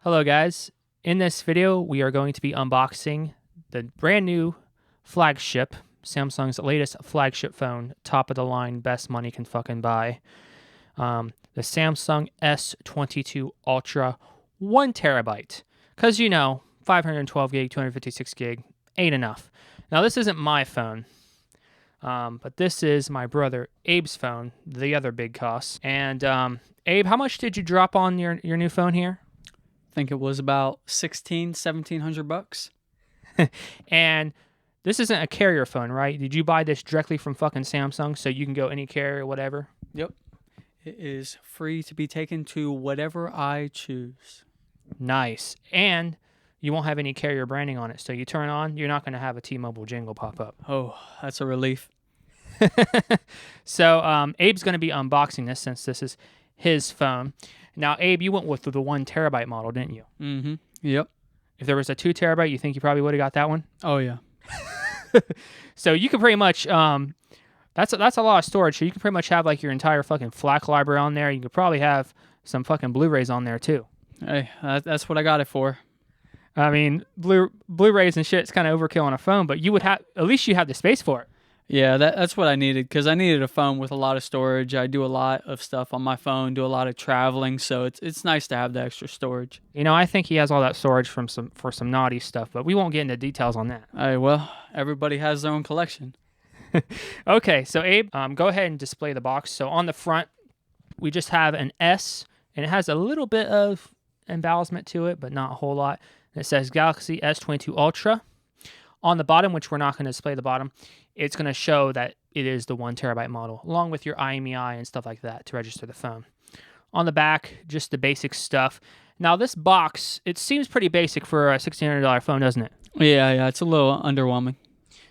Hello guys, in this video we are going to be unboxing the brand new flagship, Samsung's latest flagship phone, top of the line, best money can fucking buy. The Samsung S22 Ultra 1 terabyte. Because you know, 512 gig, 256 gig ain't enough. Now this isn't my phone, but this is my brother Abe's phone, the other big cost. And Abe, how much did you drop on your new phone here? I think it was about $1,700. And this isn't a carrier phone, right? Did you buy this directly from fucking Samsung so you can go any carrier, whatever? Yep. It is free to be taken to whatever I choose. Nice. And you won't have any carrier branding on it. So you turn on, you're not going to have a T-Mobile jingle pop up. Oh, that's a relief. So Abe's going to be unboxing this since this is his phone. Now, Abe, you went with the 1 terabyte model, didn't you? Mm-hmm. Yep. If there was a 2 terabyte, you think you probably would have got that one? Oh, yeah. So you could pretty much, that's a lot of storage. So you could pretty much have like your entire fucking FLAC library on there. You could probably have some fucking Blu-rays on there too. Hey, that's what I got it for. I mean, Blu-rays and shit's kind of overkill on a phone, but you would have, at least you have the space for it. Yeah, that's what I needed, because I needed a phone with a lot of storage. I do a lot of stuff on my phone, do a lot of traveling, so it's nice to have the extra storage. You know, I think he has all that storage for some naughty stuff, but we won't get into details on that. Hey, well, everybody has their own collection. Okay, so Abe, go ahead and display the box. So on the front, we just have an S, and it has a little bit of embellishment to it, but not a whole lot. It says Galaxy S22 Ultra. On the bottom, which we're not going to display the bottom, it's going to show that it is the 1 terabyte model, along with your IMEI and stuff like that to register the phone. On the back, just the basic stuff. Now, this box, it seems pretty basic for a $1,600 phone, doesn't it? Yeah, it's a little underwhelming.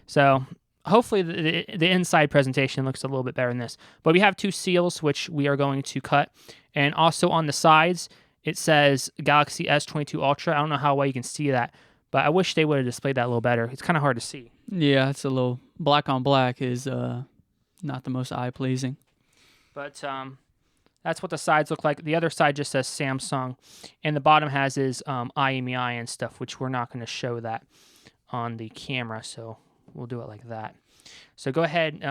So hopefully the inside presentation looks a little bit better than this. But we have 2 seals, which we are going to cut. And also on the sides, it says Galaxy S22 Ultra. I don't know how well you can see that, but I wish they would have displayed that a little better. It's kind of hard to see. Yeah, it's a little black on black is not the most eye-pleasing. But that's what the sides look like. The other side just says Samsung, and the bottom has his IMEI and stuff, which we're not going to show that on the camera, so we'll do it like that. So go ahead,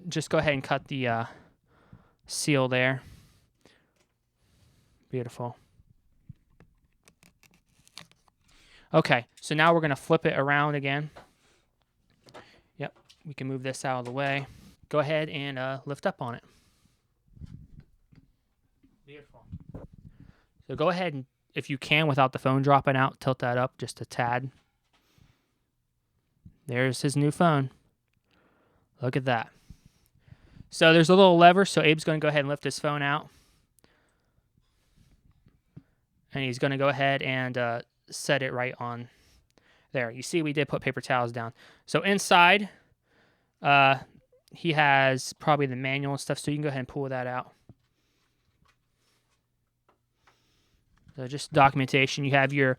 just go ahead and cut the seal there. Beautiful. Okay, so now we're going to flip it around again. Yep, we can move this out of the way. Go ahead and lift up on it. Beautiful. So go ahead and, if you can, without the phone dropping out, tilt that up just a tad. There's his new phone. Look at that. So there's a little lever, so Abe's going to go ahead and lift his phone out. And he's going to go ahead and set it right on there. You see we did put paper towels down. So inside, he has probably the manual and stuff, so you can go ahead and pull that out. So just documentation. You have your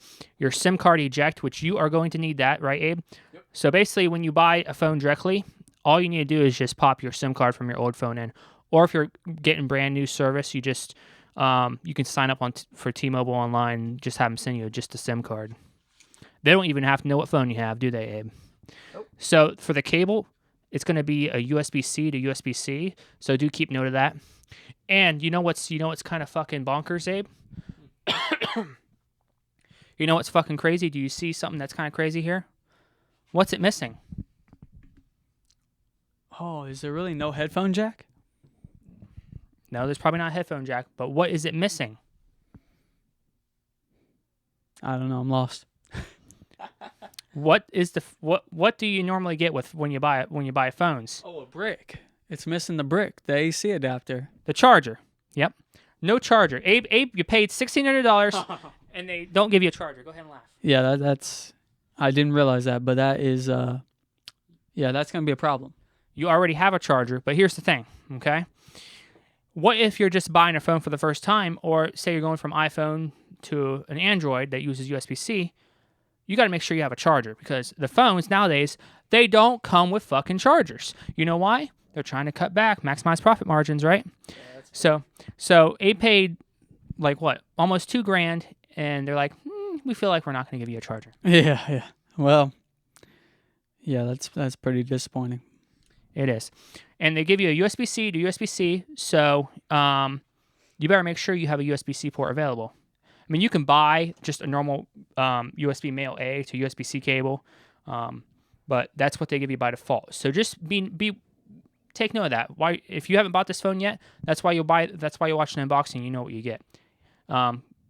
SIM card eject, which you are going to need that, right, Abe? Yep. So basically, when you buy a phone directly, all you need to do is just pop your SIM card from your old phone in. Or if you're getting brand new service, you just you can sign up for T-Mobile online and just have them send you just a SIM card. They don't even have to know what phone you have, do they, Abe? Nope. So for the cable, it's going to be a USB-C to USB-C. So do keep note of that. And you know what's kind of fucking bonkers, Abe? You know what's fucking crazy? Do you see something that's kind of crazy here? What's it missing? Oh, is there really no headphone jack? No, there's probably not a headphone jack, but what is it missing? I don't know. I'm lost. What do you normally get when you buy phones? Oh, a brick. It's missing the brick, the AC adapter. The charger. Yep. No charger. Abe, you paid $1,600 and they don't give you a charger. Go ahead and laugh. Yeah, that's I didn't realize that, but that is yeah, that's going to be a problem. You already have a charger, but here's the thing, okay? What if you're just buying a phone for the first time, or say you're going from iPhone to an Android that uses USB-C? You got to make sure you have a charger, because the phones nowadays, they don't come with fucking chargers. You know why? They're trying to cut back, maximize profit margins, right? Yeah, so Abe paid like what, almost $2,000, and they're like, we feel like we're not going to give you a charger. Yeah. Well, yeah, that's pretty disappointing. It is. And they give you a USB-C to USB-C, so you better make sure you have a USB-C port available. I mean, you can buy just a normal USB male A to USB-C cable, but that's what they give you by default. So just take note of that. Why, if you haven't bought this phone yet, that's why you'll watch an unboxing. You know what you get.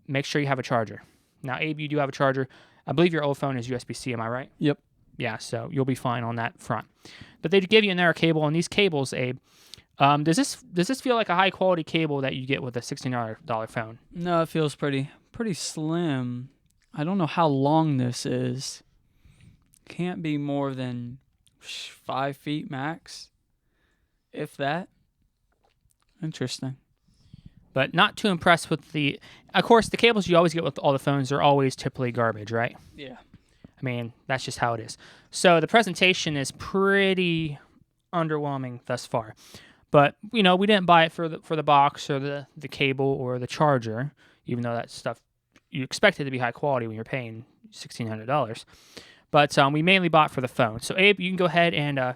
Make sure you have a charger. Now, Abe, you do have a charger. I believe your old phone is USB-C. Am I right? Yep. Yeah, so you'll be fine on that front. But they give you another cable, and these cables, Abe, does this feel like a high quality cable that you get with a $16 phone? No, it feels pretty slim. I don't know how long this is. Can't be more than 5 feet max, if that. Interesting. But not too impressed with the... Of course, the cables you always get with all the phones are always typically garbage, right? Yeah. I mean, that's just how it is. So the presentation is pretty underwhelming thus far. But, we didn't buy it for the box or the cable or the charger, even though that stuff, you expect it to be high quality when you're paying $1,600. But we mainly bought for the phone. So, Abe, you can go ahead and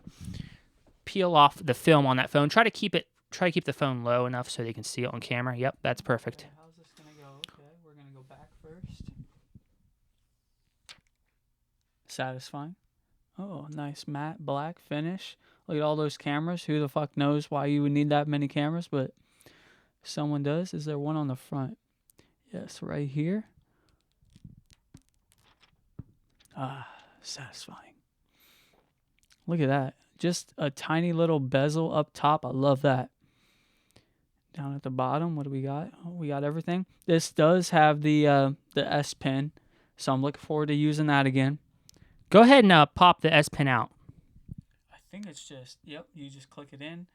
peel off the film on that phone. Try to keep the phone low enough so they can see it on camera. Yep, that's perfect. Okay, how's this going to go? Okay, we're going to go back first. Satisfying. Oh, nice matte black finish. Look at all those cameras. Who the fuck knows why you would need that many cameras, but someone does. Is there one on the front? Yes, right here. Satisfying. Look at that. Just a tiny little bezel up top. I love that. Down at the bottom, what do we got? Oh, we got everything. This does have the S Pen, so I'm looking forward to using that again. Go ahead and pop the S Pen out. I think it's just, yep, you just click it in,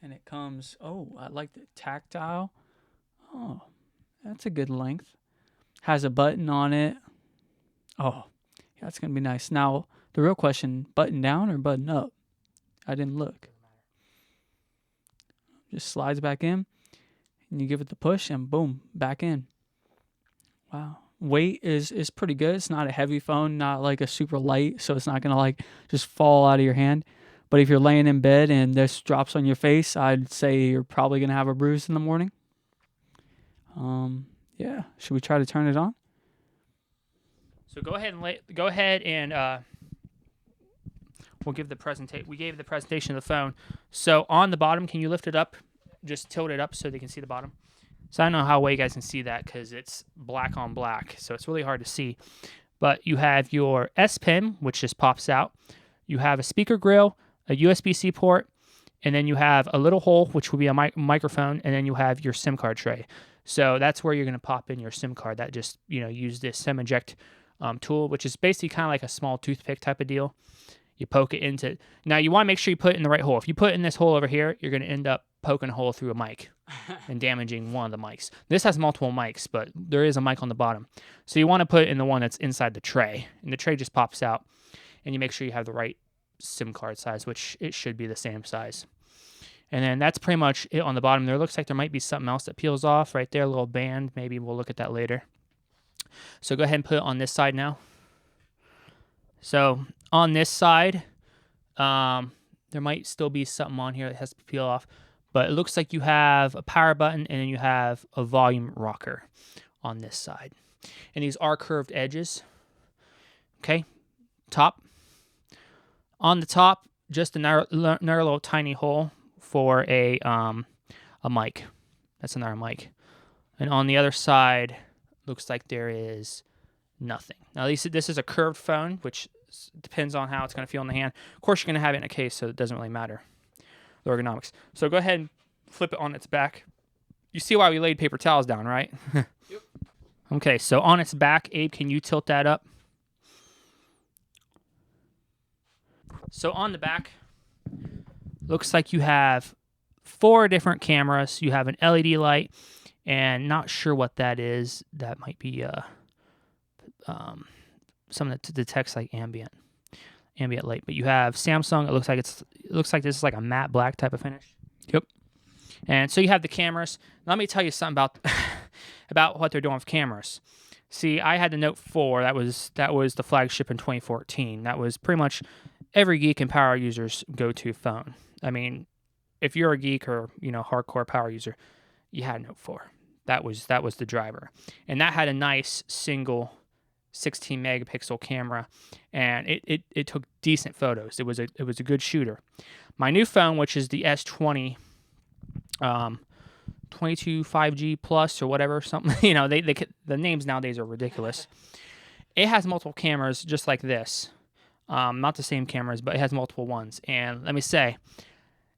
and it comes, oh, I like the tactile. Oh, that's a good length. Has a button on it. Oh, yeah, that's going to be nice. Now, the real question, button down or button up? I didn't look. Just slides back in, and you give it the push, and boom, back in. Wow. Weight is pretty good. It's not a heavy phone, not like a super light, so it's not going to like just fall out of your hand. But if you're laying in bed and this drops on your face, I'd say you're probably going to have a bruise in the morning. Yeah. Should we try to turn it on? So go ahead and we gave the presentation of the phone. So on the bottom, can you lift it up? Just tilt it up so they can see the bottom. So I don't know how well you guys can see that because it's black on black, so it's really hard to see. But you have your S Pen, which just pops out. You have a speaker grill, a USB-C port, and then you have a little hole, which will be a microphone, and then you have your SIM card tray. So that's where you're going to pop in your SIM card. That just, use this SIM eject tool, which is basically kind of like a small toothpick type of deal. You poke it into... Now, you want to make sure you put it in the right hole. If you put it in this hole over here, you're going to end up poking a hole through a mic and damaging one of the mics. This has multiple mics, but there is a mic on the bottom. So you want to put it in the one that's inside the tray. And the tray just pops out. And you make sure you have the right SIM card size, which it should be the same size. And then that's pretty much it on the bottom there. Looks like there might be something else that peels off right there, a little band. Maybe we'll look at that later. So go ahead and put it on this side now. So on this side, there might still be something on here that has to peel off. But it looks like you have a power button and then you have a volume rocker on this side. And these are curved edges. Okay, top. On the top, just another little tiny hole for a mic. That's another mic. And on the other side, looks like there is nothing. Now, at least this is a curved phone, which depends on how it's going to feel in the hand. Of course, you're going to have it in a case, so it doesn't really matter, the ergonomics. So go ahead and flip it on its back. You see why we laid paper towels down, right? Yep. Okay, so on its back, Abe, can you tilt that up? So on the back, looks like you have 4 different cameras. You have an LED light, and not sure what that is. That might be something that detects like ambient light. But you have Samsung. It looks like this is like a matte black type of finish. Yep. And so you have the cameras. Let me tell you something about about what they're doing with cameras. See, I had the Note 4. That was the flagship in 2014. That was pretty much every geek and power user's go-to phone. I mean, if you're a geek or hardcore power user, you had Note 4. That was the driver, and that had a nice single 16 megapixel camera, and it took decent photos. It was a good shooter. My new phone, which is the S20, 22 5G plus or whatever, something. The names nowadays are ridiculous. It has multiple cameras just like this. Not the same cameras, but it has multiple ones. And let me say,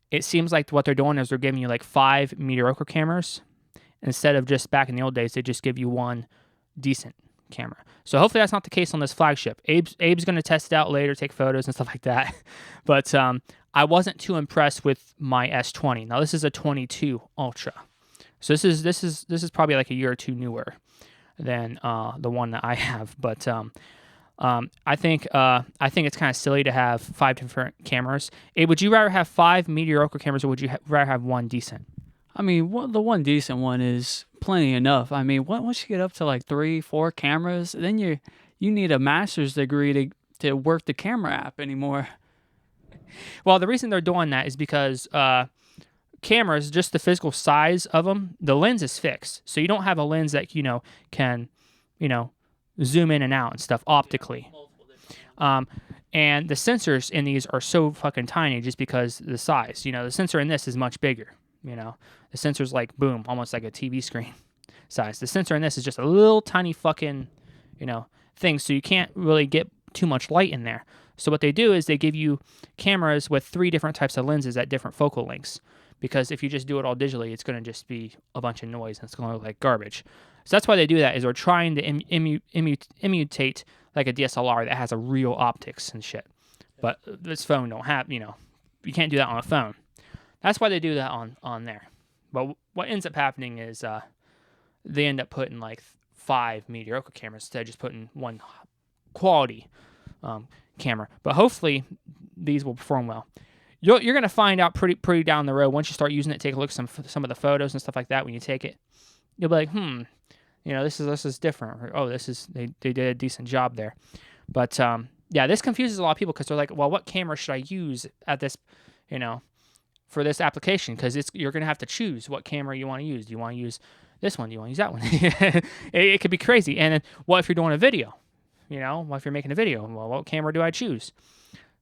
it seems like what they're doing is they're giving you like 5 mediocre cameras instead of just back in the old days, they just give you one decent camera. So hopefully that's not the case on this flagship. Abe's going to test it out later, take photos and stuff like that. But I wasn't too impressed with my S20. Now this is a 22 Ultra. So this is probably like a year or two newer than the one that I have. But I think it's kind of silly to have 5 different cameras. Abe, would you rather have 5 mediocre cameras, or would you rather have one decent? I mean, the one decent one is plenty enough. I mean, once you get up to like 3, 4 cameras, then you need a master's degree to work the camera app anymore. Well, the reason they're doing that is because cameras, just the physical size of them, the lens is fixed. So you don't have a lens that can zoom in and out and stuff optically. And the sensors in these are so fucking tiny just because the size. The sensor in this is much bigger. The sensor's like, boom, almost like a TV screen size. The sensor in this is just a little tiny fucking, thing, so you can't really get too much light in there. So what they do is they give you cameras with 3 different types of lenses at different focal lengths, because if you just do it all digitally, it's going to just be a bunch of noise and it's going to look like garbage. So that's why they do that, is they're trying to imitate like a DSLR that has a real optics and shit. But this phone don't have, you can't do that on a phone. That's why they do that on there. But what ends up happening is they end up putting like 5 mediocre cameras instead of just putting one quality camera. But hopefully these will perform well. You're going to find out pretty down the road once you start using it. Take a look at some of the photos and stuff like that. When you take it, you'll be like, this is different. Or, oh, they did a decent job there. But yeah, this confuses a lot of people because they're like, well, what camera should I use at this, for this application? Because you're going to have to choose what camera you want to use. Do you want to use this one? Do you want to use that one? it could be crazy. And then what if you're doing a video? What if you're making a video? Well, what camera do I choose?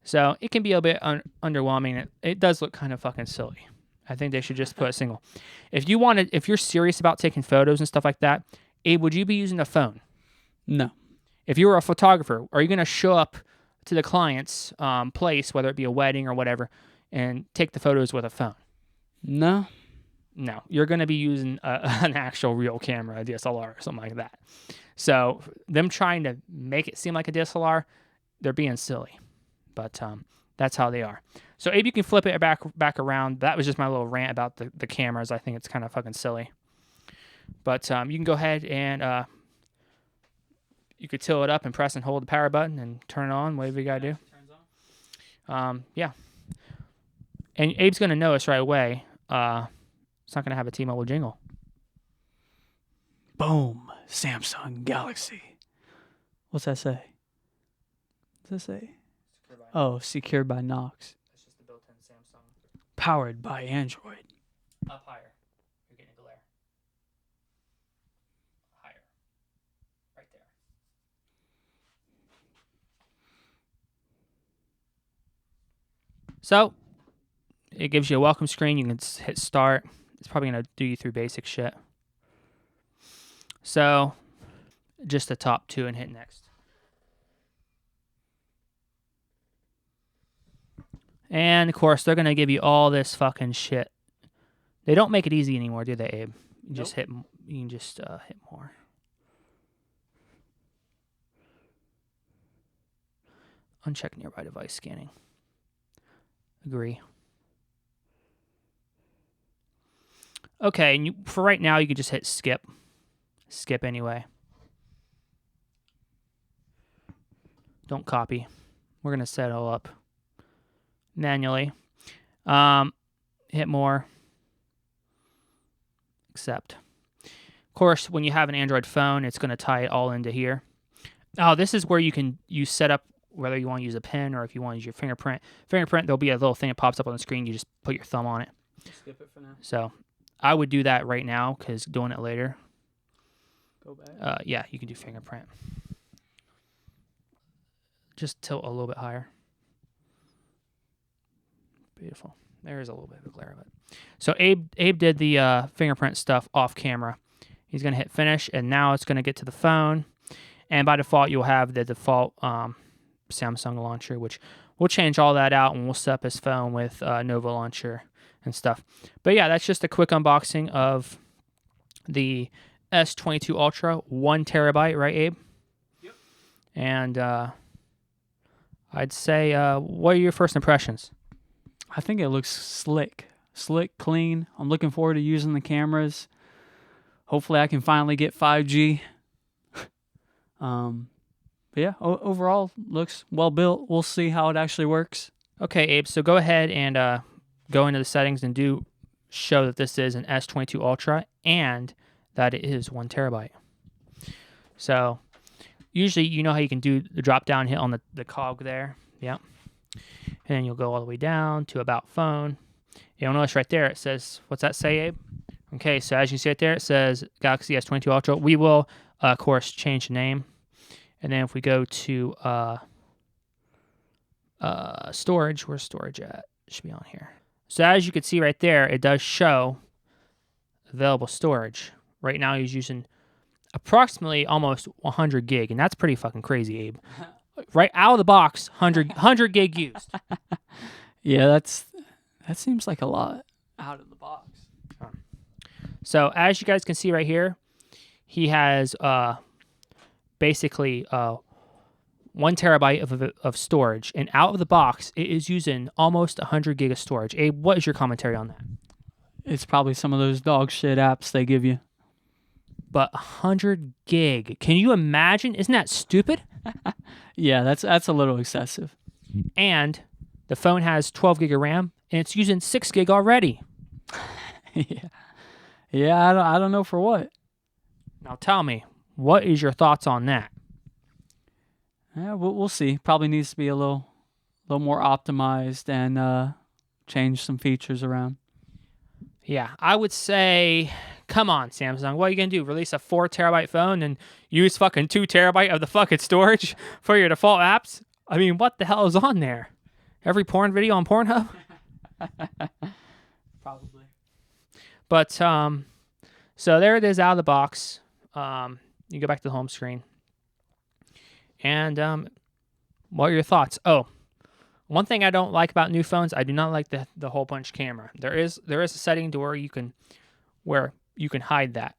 So it can be a bit underwhelming. It does look kind of fucking silly. I think they should just put a single. If you're serious about taking photos and stuff like that, Abe, would you be using a phone? No. If you were a photographer, are you going to show up to the client's place, whether it be a wedding or whatever, and take the photos with a phone? No. No. You're going to be using an actual real camera, a DSLR or something like that. So them trying to make it seem like a DSLR, they're being silly. But that's how they are. So Abe, you can flip it back around. That was just my little rant about the cameras. I think it's kind of fucking silly. But you can go ahead and you could tilt it up and press and hold the power button and turn it on, whatever you got to do. Yeah. And Abe's going to notice right away it's not going to have a T-Mobile jingle. Boom. Samsung Galaxy. What's that say? What's that say? Oh, secured by Knox. That's just the built-in Samsung. Powered by Android. Up higher. You're getting a glare. Higher. Right there. So, it gives you a welcome screen. You can hit start. It's probably going to do you through basic shit. So, just the top 2 and hit next. And, of course, they're going to give you all this fucking shit. They don't make it easy anymore, do they, Abe? You just hit more. Uncheck nearby device scanning. Agree. Okay, and for right now, you can just hit skip. Skip anyway. Don't copy. We're going to set it all up manually. Hit more. Accept. course, when you have an Android phone, it's going to tie it all into here. Now, this is where you set up whether you want to use a pen or if you want to use your fingerprint. Fingerprint, there'll be a little thing that pops up on the screen. You just put your thumb on it. Skip it for now. So I would do that right now because doing it later. Go back. Yeah, you can do fingerprint. Just tilt a little bit higher. Beautiful. There's a little bit of a glare of it. So Abe did the fingerprint stuff off camera. He's going to hit finish, and now it's going to get to the phone. And by default, you'll have the default Samsung launcher, which we'll change all that out, and we'll set up his phone with Nova launcher and stuff. But yeah, that's just a quick unboxing of the S22 Ultra, 1 terabyte, right, Abe? Yep. And I'd say, what are your first impressions? I think it looks slick, clean. I'm looking forward to using the cameras. Hopefully, I can finally get 5G. But yeah, overall looks well built. We'll see how it actually works. Okay, Abe. So go ahead and go into the settings and do show that this is an S22 Ultra and that it is 1 terabyte. So usually, you know how you can do the drop down hit on the cog there. Yep. And then you'll go all the way down to About Phone. You'll notice right there it says, what's that say, Abe? Okay, so as you see it there, it says Galaxy S22 Ultra. We will, of course, change the name. And then if we go to storage, where's storage at? It should be on here. So as you can see right there, it does show available storage. Right now he's using approximately almost 100 gig, and that's pretty fucking crazy, Abe. Right out of the box, 100 gig used. Yeah, that seems like a lot out of the box. So as you guys can see right here, he has basically 1 terabyte of storage, and out of the box, it is using almost 100 gig of storage. Abe, what is your commentary on that? It's probably some of those dog shit apps they give you. But 100 gig, can you imagine? Isn't that stupid? Yeah, that's a little excessive. And the phone has 12 gig of RAM, and it's using 6 gig already. Yeah, I don't know for what. Now tell me, what is your thoughts on that? Yeah, we'll see. Probably needs to be a little more optimized and change some features around. Yeah, I would say, come on, Samsung. What are you going to do? Release a 4 terabyte phone and use fucking 2 terabyte of the fucking storage for your default apps? I mean, what the hell is on there? Every porn video on Pornhub? Probably. But, so there it is out of the box. You go back to the home screen. And what are your thoughts? Oh, one thing I don't like about new phones, I do not like the hole punch camera. There is a setting to where you can hide that,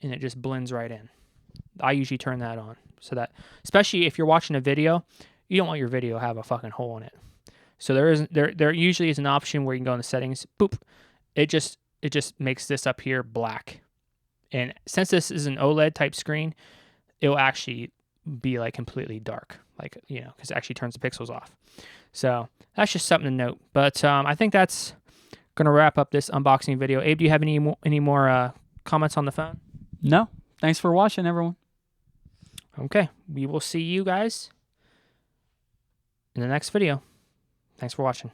and it just blends right in. I usually turn that on so that, especially if you're watching a video, you don't want your video to have a fucking hole in it. So there usually is an option where you can go in the settings, boop, it just makes this up here black. And since this is an OLED type screen, it will actually be like completely dark, like, you know, because it actually turns the pixels off. So that's just something to note. But I think that's gonna wrap up this unboxing video. Abe, do you have any more comments on the phone? No. Thanks for watching, everyone. Okay, we will see you guys in the next video. Thanks for watching.